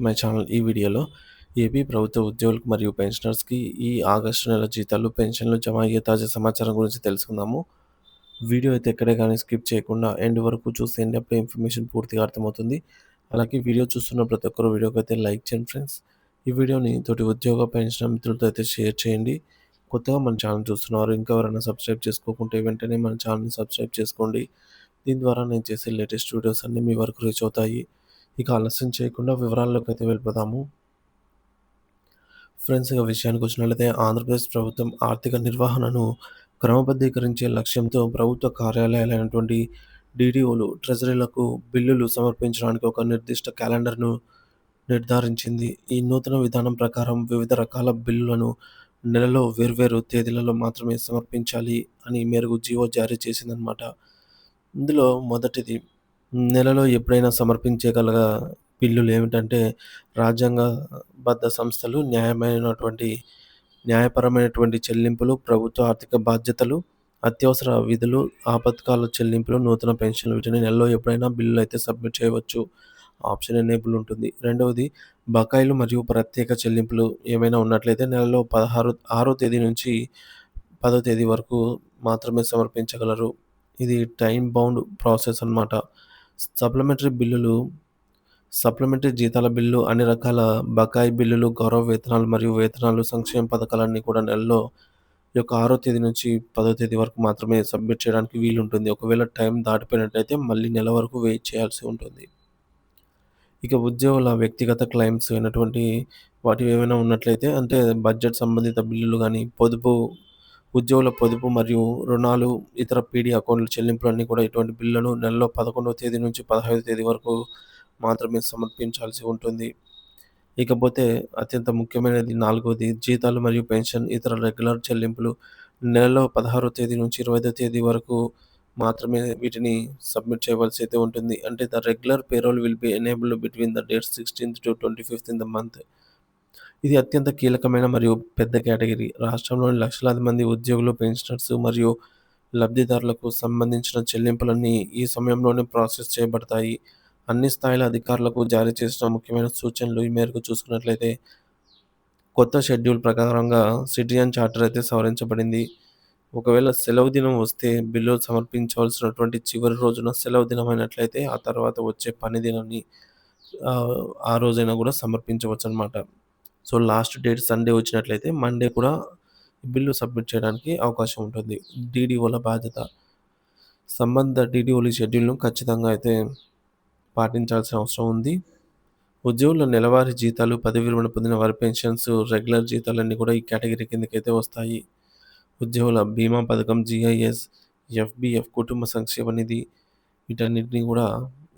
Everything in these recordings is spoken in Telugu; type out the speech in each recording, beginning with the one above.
My channel. ఈ వీడియోలో ఏపీ ప్రభుత్వ ఉద్యోగులకు మరియు పెన్షనర్స్‌కి ఈ ఆగస్టు నెల జీతాలు, పెన్షన్‌లు జమ అయ్యే తాజా సమాచారం గురించి తెలుసుకుందాము. వీడియో అయితే ఎక్కడే గానీ స్కిప్ చేయకుండా ఎండ్ వరకు చూసేయండి. అప్పుడే ఇన్ఫర్మేషన్ పూర్తిగా అర్థమవుతుంది. అలాగే వీడియో చూస్తున్న ప్రతి ఒక్కరు వీడియోకైతే లైక్ చేయండి ఫ్రెండ్స్. ఈ వీడియోని తోటి ఉద్యోగ, పెన్షనర్ మిత్రులతో అయితే షేర్ చేయండి. కొత్తగా మన ఛానల్ చూస్తున్నవారు ఇంకా ఎవరైనా సబ్స్క్రైబ్ చేసుకోకుంటే వెంటనే మన ఛానల్‌ని సబ్స్క్రైబ్ చేసుకోండి. దీని ద్వారా నేను చేసే లేటెస్ట్ వీడియోస్ అన్నీ మీ వరకు రీచ్ అవుతాయి. ఇక ఆలస్యం చేయకుండా వివరాల్లోకి అయితే వెళ్ళిపోదాము. ఫ్రెండ్స్, ఇక విషయానికి వచ్చినట్లయితే ఆంధ్రప్రదేశ్ ప్రభుత్వం ఆర్థిక నిర్వహణను క్రమబద్ధీకరించే లక్ష్యంతో ప్రభుత్వ కార్యాలయాలైనటువంటి డీడీఓలు, ట్రెజరీలకు బిల్లులు సమర్పించడానికి ఒక నిర్దిష్ట క్యాలెండర్ను నిర్ధారించింది. ఈ నూతన విధానం ప్రకారం వివిధ రకాల బిల్లులను నెలలో వేర్వేరు తేదీలలో మాత్రమే సమర్పించాలి అని మేరకు జీవో జారీ చేసిందనమాట. ఇందులో మొదటిది, నెలలో ఎప్పుడైనా సమర్పించగల బిల్లులు ఏమిటంటే రాజ్యాంగబద్ధ సంస్థలు, న్యాయపరమైనటువంటి చెల్లింపులు, ప్రభుత్వ ఆర్థిక బాధ్యతలు, అత్యవసర విధులు, ఆపత్కాల చెల్లింపులు, నూతన పెన్షన్లు, వీటిని నెలలో ఎప్పుడైనా బిల్లులు అయితే సబ్మిట్ చేయవచ్చు. ఆప్షన్ ఎనేబుల్ ఉంటుంది. రెండవది, బకాయిలు మరియు ప్రత్యేక చెల్లింపులు ఏమైనా ఉన్నట్లయితే నెలలో 6వ తేదీ నుంచి 10వ తేదీ వరకు మాత్రమే సమర్పించగలరు. ఇది టైమ్ బౌండ్ ప్రాసెస్ అన్నమాట. సప్లిమెంటరీ బిల్లులు, సప్లిమెంటరీ జీతాల బిల్లు, అన్ని రకాల బకాయి బిల్లులు, గౌరవ వేతనాలు మరియు వేతనాలు, సంక్షేమ పథకాలన్నీ కూడా నెలలో ఈ యొక్క 6వ తేదీ నుంచి 10వ తేదీ వరకు మాత్రమే సబ్మిట్ చేయడానికి వీలుంటుంది. ఒకవేళ టైం దాటిపోయినట్టయితే మళ్ళీ నెల వరకు వెయిట్ చేయాల్సి ఉంటుంది. ఇక ఉద్యోగుల వ్యక్తిగత క్లెయిమ్స్ అయినటువంటి వాటివి ఏమైనా ఉన్నట్లయితే, అంటే బడ్జెట్ సంబంధిత బిల్లులు గానీ, ఉద్యోగుల పొదుపు మరియు రుణాలు, ఇతర పీడీ అకౌంట్ల చెల్లింపులన్నీ కూడా ఇటువంటి బిల్లులను నెలలో 11వ తేదీ నుంచి 15వ తేదీ వరకు మాత్రమే సమర్పించాల్సి ఉంటుంది. ఇకపోతే అత్యంత ముఖ్యమైనది నాలుగోది, జీతాలు మరియు పెన్షన్ ఇతర రెగ్యులర్ చెల్లింపులు నెలలో 16వ తేదీ నుంచి 25వ తేదీ వరకు మాత్రమే వీటిని సబ్మిట్ చేయవలసి అయితే ఉంటుంది. అంటే the regular payroll will be enabled between the dates 16th to 25th in the month. ఇది అత్యంత కీలకమైన మరియు పెద్ద కేటగిరీ. రాష్ట్రంలోని లక్షలాది మంది ఉద్యోగులు, పెన్షనర్స్ మరియు లబ్ధిదారులకు సంబంధించిన చెల్లింపులన్నీ ఈ సమయంలోనే ప్రాసెస్ చేయబడతాయి. అన్ని స్థాయిల అధికారులకు జారీ చేసిన ముఖ్యమైన సూచనలు ఈ మేరకు చూసుకున్నట్లయితే, కొత్త షెడ్యూల్ ప్రకారంగా సిటిజన్ చార్టర్ అయితే సవరించబడింది. ఒకవేళ సెలవు దినం వస్తే బిల్లులు సమర్పించవలసినటువంటి చివరి రోజున సెలవు దినమైనట్లయితే ఆ తర్వాత వచ్చే పని దినాన్ని ఆ రోజైనా కూడా సమర్పించవచ్చనమాట. సో, లాస్ట్ డేట్ సండే వచ్చినట్లయితే మండే కూడా బిల్లు సబ్మిట్ చేయడానికి అవకాశం ఉంటుంది. డీడీఓల బాధ్యత. సంబంధిత డీడీఓల షెడ్యూల్‌ను ఖచ్చితంగా అయితే పాటించాల్సిన అవసరం ఉంది. ఉద్యోగుల నెలవారీ జీతాలు, పదవి విరమణ పొందిన వారి పెన్షన్స్, రెగ్యులర్ జీతాలన్నీ కూడా ఈ కేటగిరీ కిందకైతే వస్తాయి. ఉద్యోగుల బీమా పథకం, జీఐఎస్, ఎఫ్‌బీఎఫ్, కుటుంబ సంక్షేమ నిధి, వీటన్నిటిని కూడా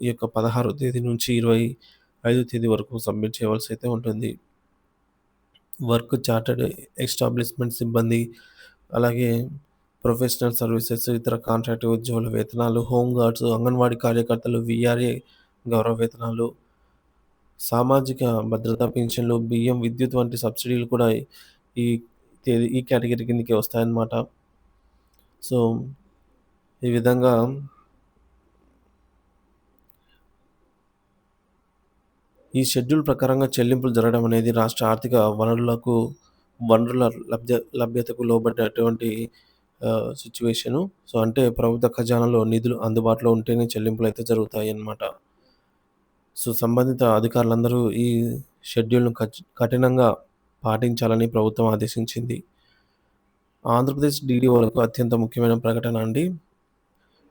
ఈ యొక్క 16వ తేదీ నుంచి 25వ తేదీ వరకు సబ్మిట్ చేయవలసి అయితే ఉంటుంది. వర్క్ చార్టర్డ్ ఎస్టాబ్లిష్మెంట్ సిబ్బంది, అలాగే ప్రొఫెషనల్ సర్వీసెస్, ఇతర కాంట్రాక్ట్ ఉద్యోగుల వేతనాలు, హోమ్ గార్డ్స్, అంగన్వాడీ కార్యకర్తలు, వీఆర్ఏ గౌరవ వేతనాలు, సామాజిక భద్రతా పింఛన్లు, బియ్యం, విద్యుత్ వంటి సబ్సిడీలు కూడా ఈ ఈ కేటగిరీ కిందకే వస్తాయన్నమాట. సో, ఈ విధంగా ఈ షెడ్యూల్ ప్రకారంగా చెల్లింపులు జరగడం అనేది రాష్ట్ర ఆర్థిక వనరుల లభ్యతకు లోబడినటువంటి సిట్యుయేషను. సో, అంటే ప్రభుత్వ ఖజానాలో నిధులు అందుబాటులో ఉంటేనే చెల్లింపులైతే జరుగుతాయన్నమాట. సో, సంబంధిత అధికారులందరూ ఈ షెడ్యూల్‌ను కఠినంగా పాటించాలని ప్రభుత్వం ఆదేశించింది. ఆంధ్రప్రదేశ్ డీడీఓలకు అత్యంత ముఖ్యమైన ప్రకటన అండి.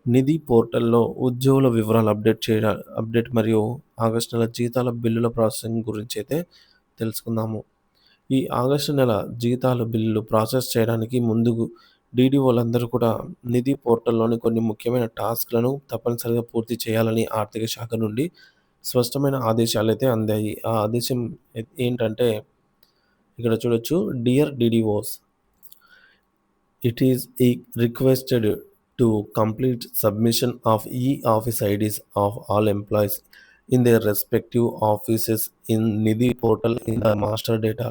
నిధి పోర్టల్‌లో ఉద్యోగుల వివరాలు అప్డేట్ మరియు ఆగస్టు నెల జీతాల బిల్లుల ప్రాసెసింగ్ గురించైతే తెలుసుకుందాము. ఈ ఆగస్టు నెల జీతాల బిల్లులు ప్రాసెస్ చేయడానికి ముందు డీడీఓలందరూ కూడా నిధి పోర్టల్‌లోని కొన్ని ముఖ్యమైన టాస్క్‌లను తప్పనిసరిగా పూర్తి చేయాలని ఆర్థిక శాఖ నుండి స్పష్టమైన ఆదేశాలైతే అందాయి. ఆ ఆదేశం ఏంటంటే, ఇక్కడ చూడొచ్చు. Dear డీడీఓస్, it is requested to complete submission of e-office IDs of all employees in their respective offices in Nidhi portal in the master data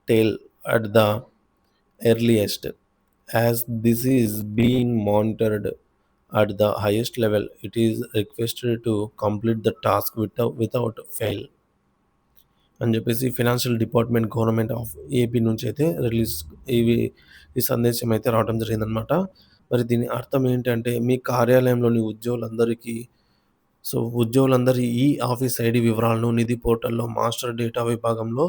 tail at the earliest. As this is being monitored at the highest level, it is requested to complete the task without fail. అని జెప్పేసి financial department government of AP నుంచయితే ఇవి ఈ సందేశం అయితే రావడం జరిగిందనమాట. మరి దీని అర్థం ఏంటంటే, మీ కార్యాలయంలోని ఉద్యోగులందరి ఈ ఆఫీస్ ఐడీ వివరాలను నిధి పోర్టల్‌లో మాస్టర్ డేటా విభాగంలో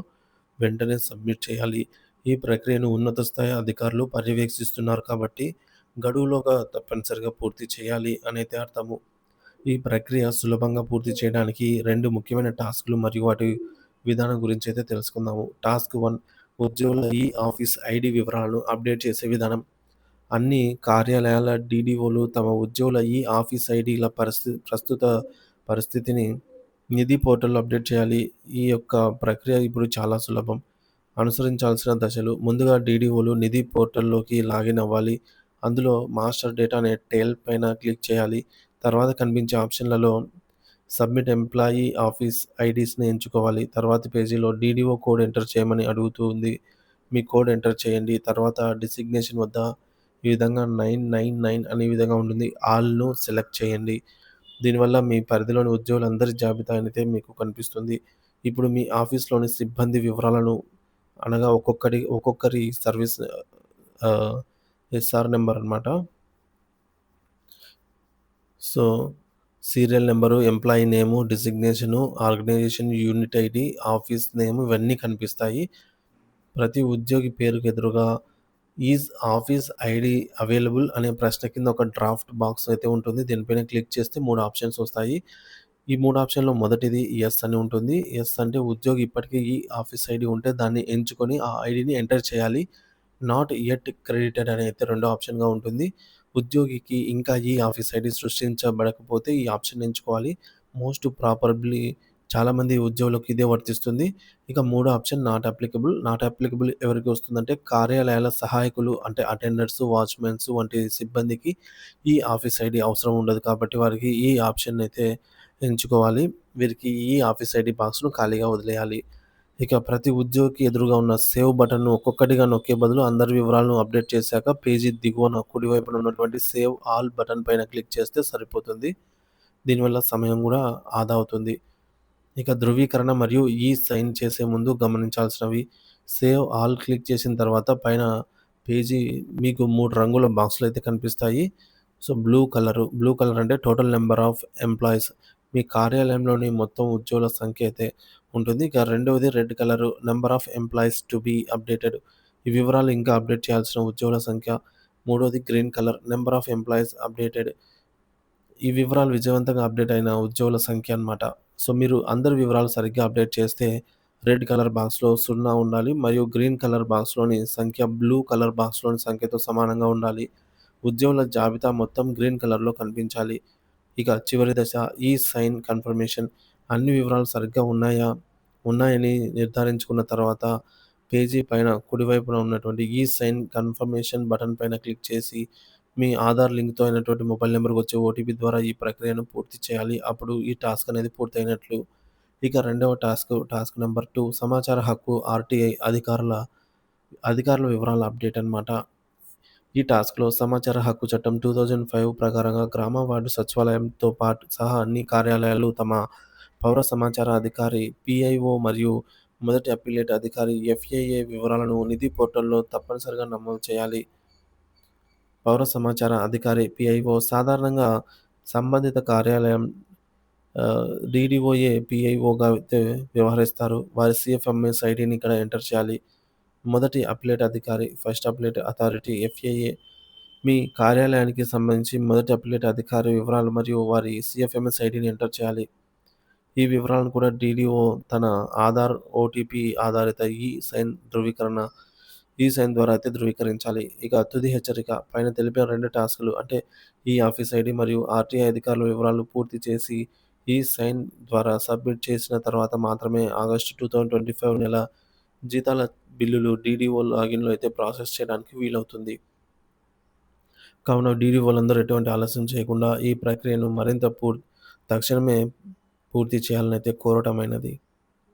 వెంటనే సబ్మిట్ చేయాలి. ఈ ప్రక్రియను ఉన్నత స్థాయి అధికారులు పర్యవేక్షిస్తున్నారు కాబట్టి, గడువులోగా తప్పనిసరిగా పూర్తి చేయాలి అనైతే అర్థము. ఈ ప్రక్రియ సులభంగా పూర్తి చేయడానికి 2 ముఖ్యమైన టాస్క్‌లు మరియు వాటి విధానం గురించైతే తెలుసుకుందాము. టాస్క్ 1 ఉద్యోగుల ఈ ఆఫీస్ ఐడీ వివరాలను అప్డేట్ చేసే విధానం. అన్ని కార్యాలయాల డీడీఓలు తమ ఉద్యోగుల ఈ ఆఫీస్ ఐడీల ప్రస్తుత పరిస్థితిని నిధి పోర్టల్‌లో అప్డేట్ చేయాలి. ఈ యొక్క ప్రక్రియ ఇప్పుడు చాలా సులభం. అనుసరించాల్సిన దశలు ముందుగా డీడీఓలు నిధి పోర్టల్‌లోకి లాగిన్ అవ్వాలి. అందులో మాస్టర్ డేటా అనే టేల్ పైన క్లిక్ చేయాలి. తర్వాత కనిపించే ఆప్షన్‌లలో సబ్మిట్ ఎంప్లాయీ ఆఫీస్ ఐడీస్‌ని ఎంచుకోవాలి. తర్వాతి పేజీలో డీడీఓ కోడ్ ఎంటర్ చేయమని అడుగుతుంది. మీ కోడ్ ఎంటర్ చేయండి. తర్వాత డిసిగ్నేషన్ వద్ద ఈ విధంగా 999 అనే విధంగా ఉంటుంది. ఆల్‌ను సెలెక్ట్ చేయండి. దీనివల్ల మీ పరిధిలోని ఉద్యోగులందరి జాబితా అయితే మీకు కనిపిస్తుంది. ఇప్పుడు మీ ఆఫీస్‌లోని సిబ్బంది వివరాలను అనగా ఒక్కొక్కరి సర్వీస్ ఆహ్, ఎస్ఆర్ నంబర్ అనమాట. So, serial number, employee name, designation, organisation unit ID, office name ఇవన్నీ కనిపిస్తాయి. ప్రతి ఉద్యోగి పేరుకు ఎదురుగా ఈజ్ ఆఫీస్ ఐడీ అవైలబుల్ అనే ప్రశ్న కింద ఒక డ్రాఫ్ట్ బాక్స్ అయితే ఉంటుంది. దీనిపైన క్లిక్ చేస్తే 3 ఆప్షన్స్ వస్తాయి. ఈ 3 ఆప్షన్‌లో మొదటిది యెస్ అని ఉంటుంది. యెస్ అంటే ఉద్యోగి ఇప్పటికే ఈ ఆఫీస్ ఐడీ ఉంటే దాన్ని ఎంచుకొని ఆ ఐడీని ఎంటర్ చేయాలి. నాట్ యెట్ క్రెడిటెడ్ అని అయితే రెండో ఆప్షన్‌గా ఉంటుంది. ఉద్యోగికి ఇంకా ఈ ఆఫీస్ ఐడీ సృష్టించబడకపోతే ఈ ఆప్షన్ ఎంచుకోవాలి. మోస్ట్ ప్రాబబ్లీ చాలామంది ఉద్యోగులకు ఇదే వర్తిస్తుంది. ఇక మూడో option not applicable. Not applicable ఎవరికి వస్తుందంటే కార్యాలయాల సహాయకులు అంటే అటెండర్స్, వాచ్‌మెన్స్ వంటి సిబ్బందికి ఈ ఆఫీస్ ఐడీ అవసరం ఉండదు కాబట్టి వారికి ఈ ఆప్షన్ అయితే ఎంచుకోవాలి. వీరికి ఈ ఆఫీస్ ఐడీ బాక్స్‌ను ఖాళీగా వదిలేయాలి. ఇక ప్రతి ఉద్యోగికి ఎదురుగా ఉన్న సేవ్ బటన్‌ను ఒక్కొక్కటిగా నొక్కే బదులు అందరి వివరాలను అప్డేట్ చేశాక పేజీ దిగువన కుడివైపున ఉన్నటువంటి సేవ్ ఆల్ బటన్ పైన క్లిక్ చేస్తే సరిపోతుంది. దీనివల్ల సమయం గూడా ఆదా అవుతుంది. ఇక ధృవీకరణ మరియు సైన్ చేసే ముందు గమనించాల్సినవి సేవ్ ఆల్ క్లిక్ చేసిన తర్వాత పైన పేజీ మీకు 3 రంగుల బాక్సులయితే కనిపిస్తాయి. సో, బ్లూ కలర్ అంటే టోటల్ నంబర్ ఆఫ్ ఎంప్లాయీస్ మీ కార్యాలయంలోని మొత్తం ఉద్యోగుల సంఖ్య అయితే ఉంటుంది. ఇక రెండవది red colour number of employees to be updated ఈ వివరాలు ఇంకా అప్డేట్ చేయాల్సిన ఉద్యోగుల సంఖ్య. మూడోది green colour number of employees updated ఈ వివరాలు విజయవంతంగా అప్డేట్ అయిన ఉద్యోగుల సంఖ్య అన్నమాట. సో, మీరు అందరి వివరాలు సరిగ్గా అప్డేట్ చేస్తే రెడ్ కలర్ బాక్స్‌లో 0 ఉండాలి. మరియు గ్రీన్ కలర్ బాక్స్‌లోని సంఖ్య బ్లూ కలర్ బాక్స్‌లోని సంఖ్యతో సమానంగా ఉండాలి. ఉద్యోగుల జాబితా మొత్తం గ్రీన్ కలర్‌లో కనిపించాలి. ఇక చివరి దశ సైన్ కన్ఫర్మేషన్ అన్ని వివరాలు సరిగ్గా ఉన్నాయని నిర్ధారించుకున్న తర్వాత పేజీ పైన కుడివైపున ఉన్నటువంటి సైన్ కన్ఫర్మేషన్ బటన్ పైన క్లిక్ చేసి మీ ఆధార్ లింక్‌తో అయినటువంటి మొబైల్ నంబర్‌కి వచ్చే ఓటీపీ ద్వారా ఈ ప్రక్రియను పూర్తి చేయాలి. అప్పుడు ఈ టాస్క్ అనేది పూర్తయినట్లు. ఇక రెండవ టాస్క్ నంబర్ 2 సమాచార హక్కు ఆర్‌టీఐ అధికారుల వివరాల అప్డేట్ అన్నమాట. ఈ టాస్క్‌లో సమాచార హక్కు చట్టం 2005 ప్రకారంగా గ్రామ వార్డు సచివాలయంతో సహా అన్ని కార్యాలయాలు తమ పౌర సమాచార అధికారి పీఐఓ మరియు మొదటి అప్పీలేట్ అధికారి ఎఫ్ఏఏ వివరాలను నిధి పోర్టల్‌లో తప్పనిసరిగా నమోదు చేయాలి. పౌర సమాచార అధికారి పీఐఓ సాధారణంగా సంబంధిత కార్యాలయం డీడీఓఏ పీఐఓగా అయితే వ్యవహరిస్తారు. వారి సీఎఫ్ఎంఎస్ ఐడీని ఇక్కడ ఎంటర్ చేయాలి. మొదటి అప్పీలేట్ అధికారి ఫస్ట్ అప్పీలేట్ అథారిటీ ఎఫ్ఏఏ మీ కార్యాలయానికి సంబంధించి మొదటి అప్పీలేట్ అధికారి వివరాలు మరియు వారి సీఎఫ్ఎంఎస్ ఐడీని ఎంటర్ చేయాలి. ఈ వివరాలను కూడా డీడీఓ తన ఆధార్, ఓటీపీ ఆధారిత సైన్ ద్వారా అయితే ధృవీకరించాలి. ఇక తుది హెచ్చరిక పైన తెలిపిన 2 టాస్క్‌లు అంటే ఆఫీస్ ఐడీ మరియు ఆర్‌టీఐ అధికారుల వివరాలు పూర్తి చేసి సైన్ ద్వారా సబ్మిట్ చేసిన తర్వాత మాత్రమే ఆగస్టు 2025 నెల జీతాల బిల్లులు డీడీఓ లాగిన్‌లో అయితే ప్రాసెస్ చేయడానికి వీలవుతుంది. కావున డీడీఓలందరూ ఎటువంటి ఆలస్యం చేయకుండా ఈ ప్రక్రియను తక్షణమే పూర్తి చేయాలని అయితే కోరటమైనది.